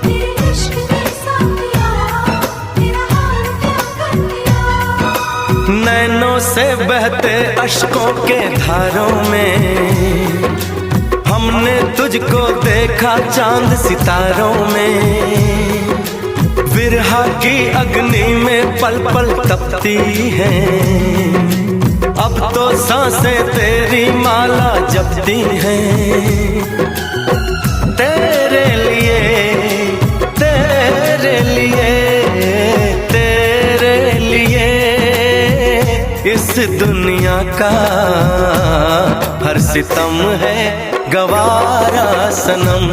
तेरे इश्क ने साथिया तेरा हाल क्या कर दिया। नैनों से बहते अश्कों के धारों में हमने तुझको देखा चांद सितारों में। विरहा की अग्नि में पल पल तपती हैं, अब तो सांसें तेरी माला जपती हैं। तेरे लिए तेरे लिए तेरे लिए इस दुनिया का हर सितम है गवारा सनम।